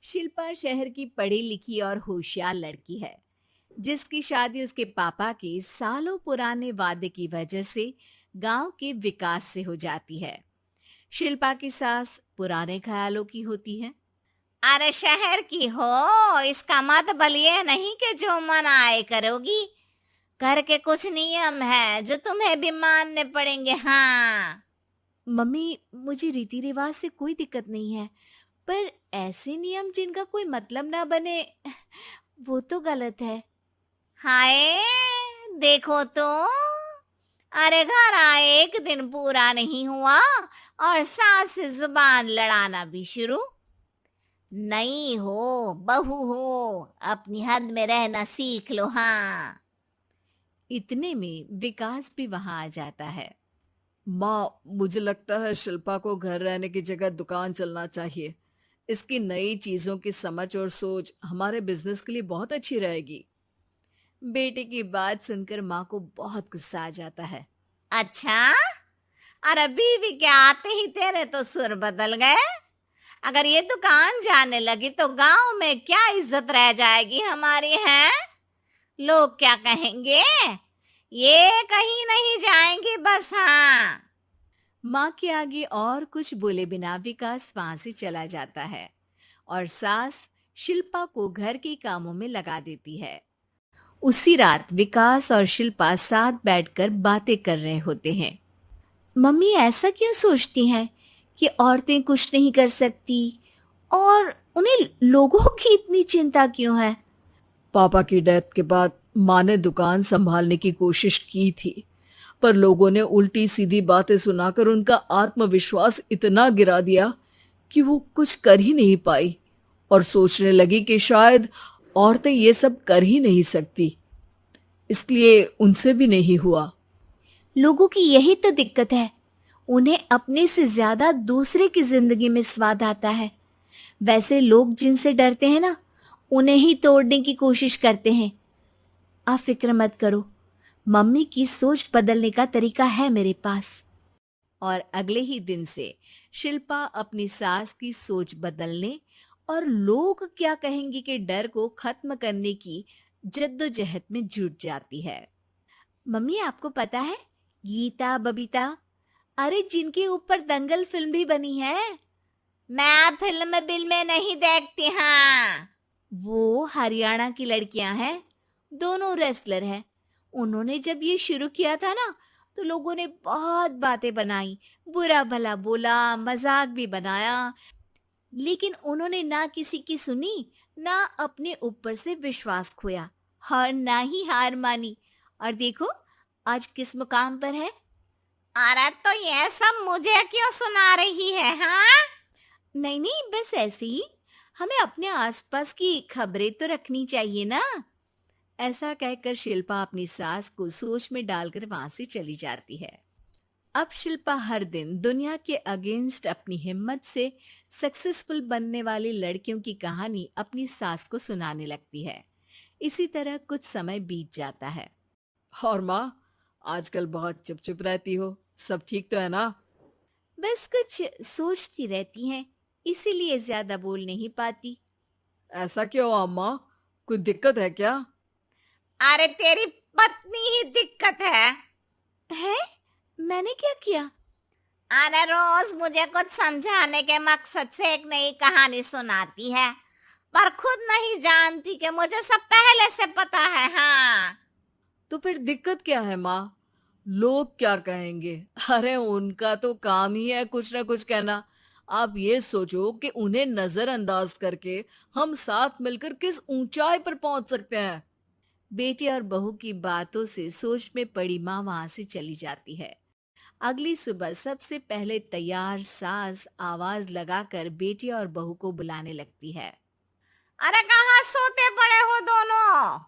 शिल्पा शहर की पढ़ी लिखी और होशियार लड़की है, जिसकी शादी उसके पापा के सालों पुराने वादे की वजह से गांव के विकास से हो जाती है। शिल्पा की सास पुराने ख्यालों की होती है। अरे शहर की हो, इसका मतलब ये नहीं कि जो मन आए करोगी। घर के कुछ नियम है जो तुम्हें भी मानने पड़ेंगे। हाँ। मम्मी, मुझे रीति रिवाज से कोई दिक्कत नहीं है, पर ऐसे नियम जिनका कोई मतलब ना बने, वो तो गलत है। हाय, देखो तो। अरे घर आए एक दिन पूरा नहीं हुआ और सास से जुबान लड़ाना भी शुरू। नई हो, बहू हो, अपनी हद में रहना सीख लो। हाँ। इतने में विकास भी वहां आ जाता है। माँ, मुझे लगता है शिल्पा को घर रहने की जगह दुकान चलना चाहिए। इसकी नई चीजों की समझ और सोच हमारे बिजनेस के लिए बहुत अच्छी रहेगी। बेटे की बात सुनकर माँ को बहुत गुस्सा आ जाता है। अच्छा, अरे बीवी के आते ही तेरे तो सुर बदल गए। अगर ये दुकान जाने लगी तो गांव में क्या इज्जत रह जाएगी हमारी। है लोग क्या कहेंगे? ये कहीं नहीं जाएंगी बस। हाँ। माँ के आगे और कुछ बोले बिना विकास वहां से चला जाता है और सास शिल्पा को घर के कामों में लगा देती है। उसी रात विकास और शिल्पा साथ बैठकर बातें कर रहे होते हैं। मम्मी ऐसा क्यों सोचती हैं कि औरतें कुछ नहीं कर सकती, और उन्हें लोगों की इतनी चिंता क्यों है? पापा की डेथ के बाद माँ ने दुकान संभालने की कोशिश की थी, पर लोगों ने उल्टी सीधी बातें सुनाकर उनका आत्मविश्वास इतना गिरा दिया कि वो कुछ कर ही नहीं पाई और सोचने लगी कि शायद औरतें ये सब कर ही नहीं सकती। इसलिए उनसे भी नहीं हुआ। लोगों की यही तो दिक्कत है, उन्हें अपने से ज्यादा दूसरे की जिंदगी में स्वाद आता है। वैसे लोग जिनसे डरते हैं ना, उन्हें ही तोड़ने की कोशिश करते हैं। आप फिक्र मत करो, मम्मी की सोच बदलने का तरीका है मेरे पास। और अगले ही दिन से शिल्पा अपनी सास की सोच बदलने और लोग क्या कहेंगे के डर को खत्म करने की जद्दोजहद में जुट जाती है। मम्मी, आपको पता है, गीता बबीता, अरे जिनके ऊपर दंगल फिल्म भी बनी है, मैं फिल्म बिल में नहीं देखती। हाँ। वो हरियाणा की लड़कियां हैं, दोनों रेसलर हैं। उन्होंने जब ये शुरू किया था ना, तो लोगों ने बहुत बातें बनाई, बुरा भला बोला, मजाक भी बनाया, लेकिन उन्होंने ना किसी की सुनी, ना अपने ऊपर से विश्वास खोया और ना ही हार मानी। और देखो आज किस मुकाम पर है। अरे तो ये सब मुझे क्यों सुना रही है? हाँ। नहीं नहीं, बस ऐसे ही, हमें अपने आसपास की खबरें तो रखनी चाहिए ना। ऐसा कहकर शिल्पा अपनी सास को सोच में डालकर वहां से चली जाती है। अब शिल्पा हर दिन दुनिया के अगेंस्ट अपनी हिम्मत से सक्सेसफुल बनने वाली लड़कियों की कहानी अपनी सास को सुनाने लगती है। इसी तरह कुछ समय बीत जाता है। और माँ, आजकल बहुत चुप चुप रहती हो, सब ठीक तो है ना? बस कुछ सोचती रहती हैं, इसीलिए ज्यादा बोल नहीं पाती। ऐसा क्यों अम्मा? कोई दिक्कत है क्या? अरे तेरी पत्नी ही दिक्कत है। है? मैंने क्या किया? अरे रोज मुझे कुछ समझाने के मकसद से एक नई कहानी सुनाती है, पर खुद नहीं जानती कि मुझे सब पहले से पता है। हाँ। तो फिर दिक्कत क्या है माँ? लोग क्या कहेंगे? अरे उनका तो काम ही है कुछ ना कुछ कहना। आप ये सोचो कि उन्हें नजरअंदाज करके हम साथ मिलकर किस ऊंचाई पर पहुंच सकते हैं। बेटी और बहू की बातों से सोच में पड़ी माँ वहां से चली जाती है। अगली सुबह सबसे पहले तैयार सास आवाज लगाकर बेटी और बहू को बुलाने लगती है। अरे कहाँ सोते पड़े हो दोनों?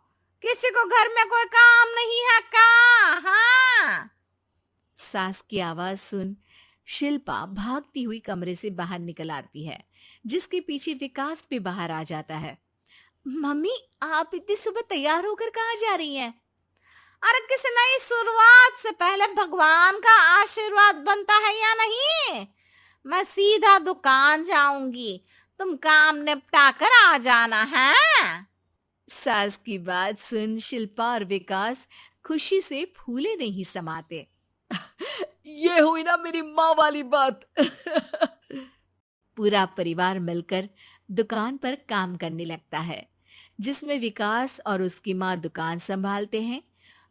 किसी को घर में कोई काम नहीं है का? हाँ। सास की आवाज सुन शिल्पा भागती हुई कमरे से बाहर निकल आती है, जिसके पीछे विकास भी बाहर आ जाता है। मम्मी, आप इतनी सुबह तैयार होकर कहाँ जा रही हैं? अरे किसी नई शुरुआत से पहले भगवान का आशीर्वाद बनता है या नहीं? मैं सीधा दुकान जाऊंगी। तुम काम निपटा कर आ जाना है। सास की बात सुन शिल्पा और विकास खुशी से फूले नहीं समाते। ये हुई ना मेरी माँ वाली बात। पूरा परिवार मिलकर दुकान पर काम करने लगता है, जिसमें विकास और उसकी माँ दुकान संभालते हैं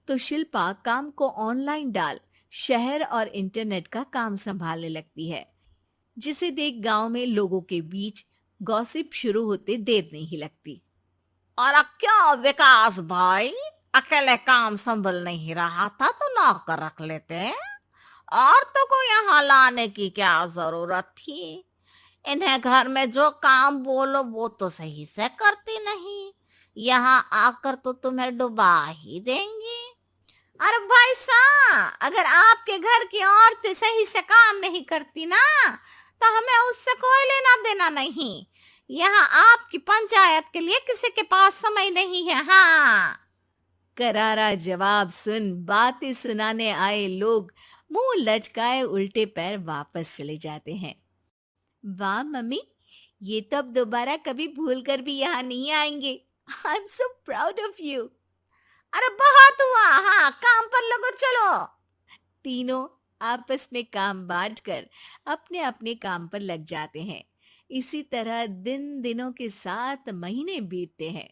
तो शिल्पा काम को ऑनलाइन डाल शहर और इंटरनेट का काम संभालने लगती है, जिसे देख गांव में लोगों के बीच गॉसिप शुरू होते देर नहीं लगती। और क्या विकास भाई, अकेले काम संभल नहीं रहा था तो नौकर रख लेते, औरतों को यहाँ लाने की क्या जरूरत थी। इन्हें घर में जो काम बोलो वो तो सही से करती नहीं, यहाँ आकर तो तुम्हें डुबा ही देंगी। अरे भाई साहब, अगर आपके घर की औरतें सही से काम नहीं करती ना तो हमें उससे कोई लेना देना नहीं। यहाँ आपकी पंचायत के लिए किसी के पास समय नहीं है। हाँ, करारा जवाब सुन बातें सुनाने आए लोग मुंह लटकाए उल्टे पैर वापस चले जाते हैं। वाह मम्मी, ये तो अब दोबारा कभी भूल कर भी यहाँ नहीं आएंगे। I am so proud of you. अरे बहुत हुआ, हाँ काम पर लगो चलो। तीनों आपस में काम बांटकर अपने अपने काम पर लग जाते हैं। इसी तरह दिन दिनों के साथ महीने बीतते हैं,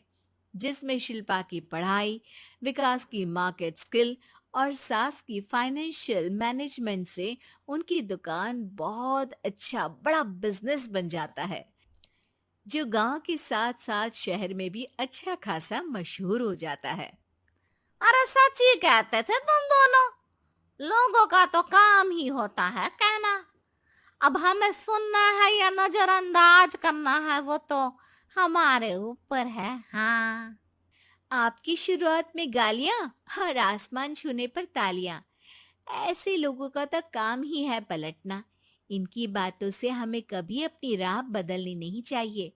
जिसमें शिल्पा की पढ़ाई, विकास की मार्केट स्किल और सास की फाइनेंशियल मैनेजमेंट से उनकी दुकान बहुत अच्छा बड़ा बिजनेस बन जाता है, जो गांव के साथ साथ शहर में भी अच्छा खासा मशहूर हो जाता है। अरे सच ही कहते थे तुम दोनों, लोगों का तो काम ही होता है कहना। अब हमें सुनना है या नजरअंदाज करना है वो तो हमारे ऊपर है। हाँ, आपकी शुरुआत में गालियां और आसमान छूने पर तालियां, ऐसे लोगों का तो काम ही है पलटना। इनकी बातों से हमें कभी अपनी राह बदलनी नहीं चाहिए,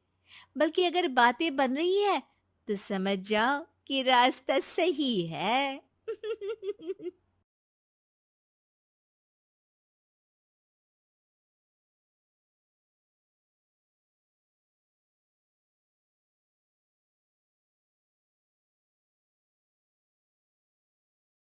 बल्कि अगर बातें बन रही है तो समझ जाओ कि रास्ता सही है।